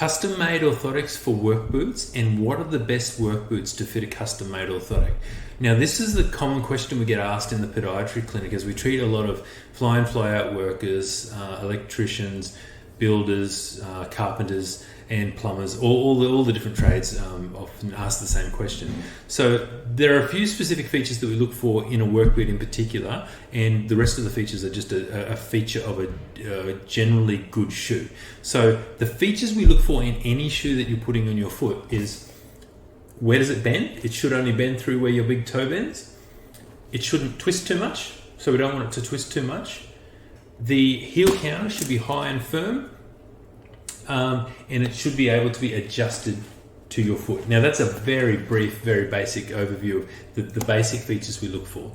Custom-made orthotics for work boots, and what are the best work boots to fit a custom-made orthotic? Now, this is the common question we get asked in the podiatry clinic as we treat a lot of fly-in, fly-out workers, electricians, builders, carpenters, and plumbers. All the different trades often ask the same question. So there are a few specific features that we look for in a work boot in particular, and the rest of the features are just a feature of a generally good shoe. So the features we look for in any shoe that you're putting on your foot is, where does it bend? It should only bend through where your big toe bends. It shouldn't twist too much, so we don't want it to twist too much. The heel counter should be high and firm, and it should be able to be adjusted to your foot. Now, that's a very brief, very basic overview of the basic features we look for.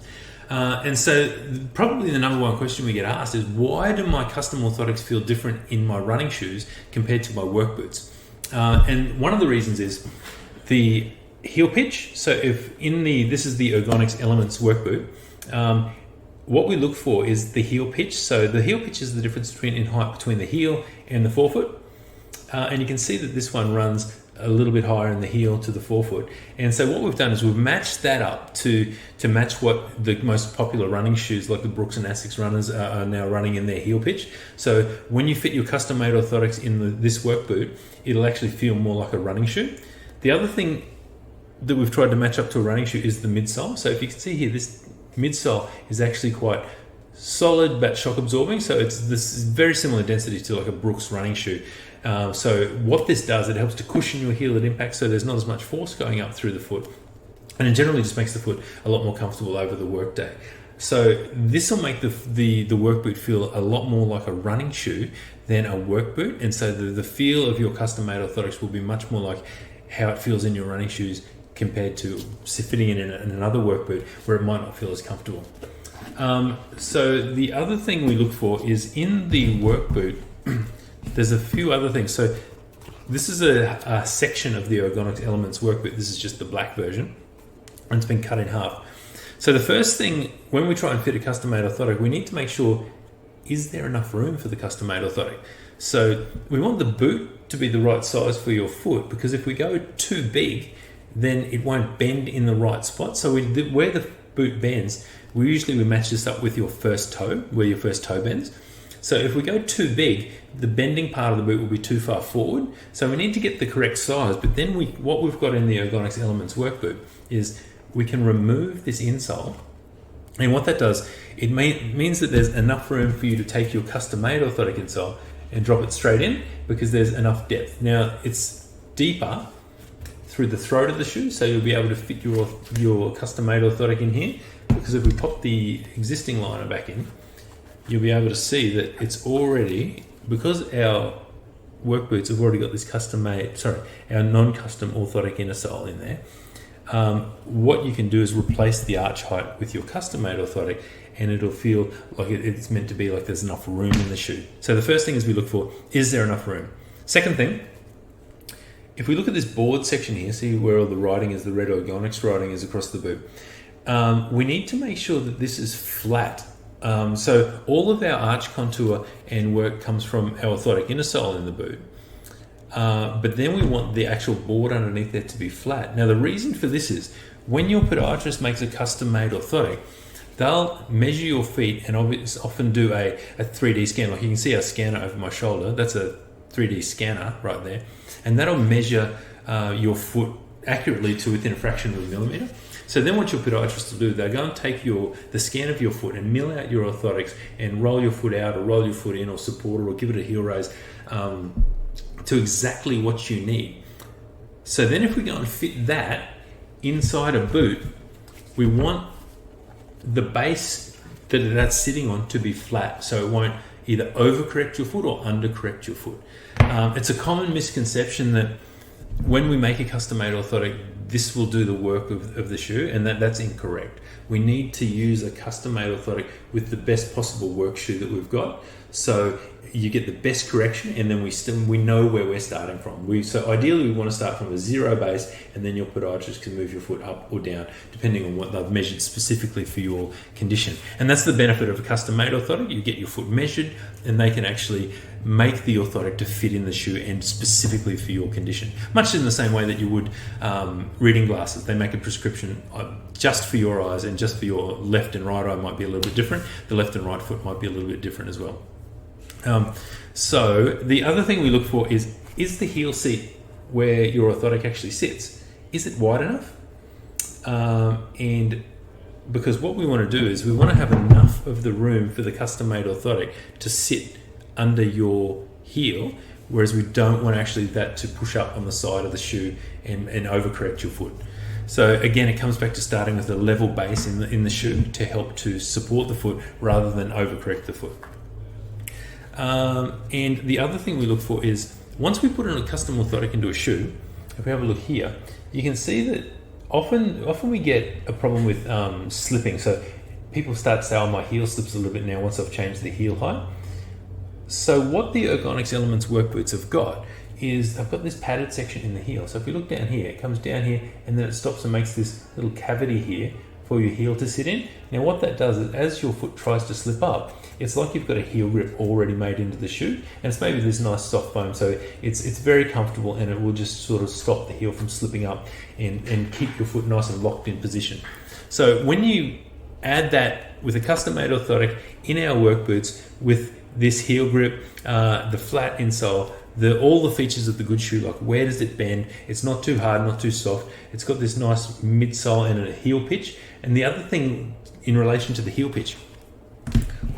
And so probably the number one question we get asked is, why do my custom orthotics feel different in my running shoes compared to my work boots? And one of the reasons is the heel pitch. So this is the Ergonix Elements work boot, what we look for is the heel pitch. So the heel pitch is the difference in height between the heel and the forefoot. And you can see that this one runs a little bit higher in the heel to the forefoot. And so what we've done is we've matched that up to match what the most popular running shoes like the Brooks and Asics runners are now running in their heel pitch. So when you fit your custom-made orthotics in this work boot, it'll actually feel more like a running shoe. The other thing that we've tried to match up to a running shoe is the midsole. So if you can see here, this midsole is actually quite solid but shock absorbing. So it's this very similar density to like a Brooks running shoe. So what this does, it helps to cushion your heel at impact, so there's not as much force going up through the foot, and it generally just makes the foot a lot more comfortable over the workday. So this will make the work boot feel a lot more like a running shoe than a work boot, and so the feel of your custom-made orthotics will be much more like how it feels in your running shoes compared to fitting in another work boot where it might not feel as comfortable. So the other thing we look for is in the work boot, there's a few other things. So this is a section of the Ergonix Elements work boot. This is just the black version, and it's been cut in half. So the first thing, when we try and fit a custom-made orthotic, we need to make sure, is there enough room for the custom-made orthotic? So we want the boot to be the right size for your foot, because if we go too big, then it won't bend in the right spot. So where the boot bends, we match this up with your first toe, where your first toe bends. So if we go too big, the bending part of the boot will be too far forward. So we need to get the correct size. But then what we've got in the Ergonix Elements work boot is we can remove this insole. And what that does, it means that there's enough room for you to take your custom-made orthotic insole and drop it straight in, because there's enough depth. Now, it's deeper through the throat of the shoe, so you'll be able to fit your custom-made orthotic in here, because if we pop the existing liner back in, you'll be able to see that it's already, because our work boots have already got this our non-custom orthotic inner sole in there. What you can do is replace the arch height with your custom-made orthotic, and it'll feel like it's meant to be like there's enough room in the shoe. So the first thing is we look for, is there enough room? Second thing, if we look at this board section here, see where all the writing is, the red Ergonix writing is across the boot. We need to make sure that this is flat. So all of our arch contour and work comes from our orthotic inner sole in the boot. But then we want the actual board underneath there to be flat. Now, the reason for this is when your podiatrist makes a custom-made orthotic, they'll measure your feet and often do a 3D scan. Like you can see our scanner over my shoulder. That's a 3D scanner right there. And that'll measure your foot accurately to within a fraction of a millimeter. So then what your podiatrist will do, they're going to take the scan of your foot and mill out your orthotics and roll your foot out or roll your foot in or support it or give it a heel raise to exactly what you need. So then if we go and fit that inside a boot, we want the base that's sitting on to be flat, so it won't either overcorrect your foot or undercorrect your foot. It's a common misconception that when we make a custom-made orthotic, this will do the work of the shoe, and that's incorrect. We need to use a custom-made orthotic with the best possible work shoe that we've got. So you get the best correction, and then we know where we're starting from. So ideally we want to start from a zero base, and then your podiatrist can move your foot up or down depending on what they've measured specifically for your condition. And that's the benefit of a custom-made orthotic. You get your foot measured, and they can actually make the orthotic to fit in the shoe and specifically for your condition. Much in the same way that you would reading glasses. They make a prescription just for your eyes, and just for your left and right eye might be a little bit different. The left and right foot might be a little bit different as well. So the other thing we look for is the heel seat where your orthotic actually sits, is it wide enough? And because what we want to do is we want to have enough of the room for the custom-made orthotic to sit under your heel, whereas we don't want actually that to push up on the side of the shoe and overcorrect your foot. So again, it comes back to starting with a level base in the shoe to help to support the foot rather than overcorrect the foot. And the other thing we look for is, once we put in a custom orthotic into a shoe, if we have a look here, you can see that often we get a problem with slipping. So people start to say, oh, my heel slips a little bit now once I've changed the heel height. So what the Ergonix Elements work boots have got is they've got this padded section in the heel. So if you look down here, it comes down here and then it stops and makes this little cavity here for your heel to sit in. Now what that does is, as your foot tries to slip up, it's like you've got a heel grip already made into the shoe, and it's maybe this nice soft foam, so it's very comfortable, and it will just sort of stop the heel from slipping up and keep your foot nice and locked in position. So when you add that with a custom-made orthotic in our work boots with this heel grip, the flat insole, all the features of the good shoe, like where does it bend, it's not too hard, not too soft, it's got this nice midsole and a heel pitch. And the other thing in relation to the heel pitch,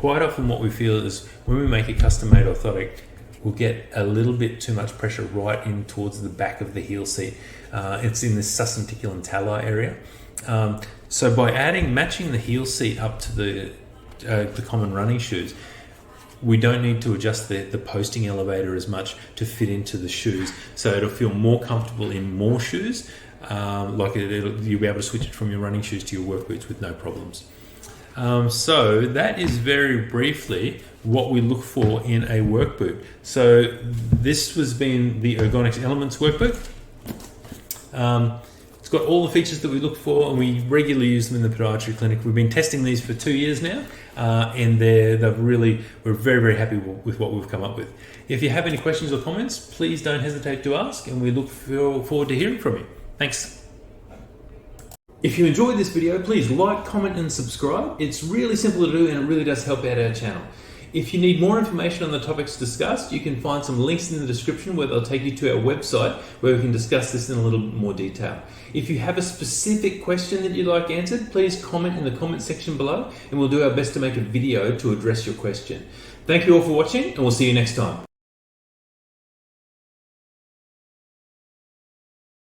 quite often what we feel is when we make a custom-made orthotic, we'll get a little bit too much pressure right in towards the back of the heel seat. It's in this suscenticulum tali area. So by matching the heel seat up to the common running shoes, we don't need to adjust the posting elevator as much to fit into the shoes, so it'll feel more comfortable in more shoes. You'll be able to switch it from your running shoes to your work boots with no problems. So that is very briefly what we look for in a work boot. So this has been the Ergonix Elements work boot. It's got all the features that we look for, and we regularly use them in the podiatry clinic. We've been testing these for 2 years now, and we're very, very happy with what we've come up with. If you have any questions or comments, please don't hesitate to ask, and we look forward to hearing from you. Thanks. If you enjoyed this video, please like, comment and subscribe. It's really simple to do, and it really does help out our channel. If you need more information on the topics discussed, you can find some links in the description where they'll take you to our website where we can discuss this in a little more detail. If you have a specific question that you'd like answered, please comment in the comment section below, and we'll do our best to make a video to address your question. Thank you all for watching, and we'll see you next time.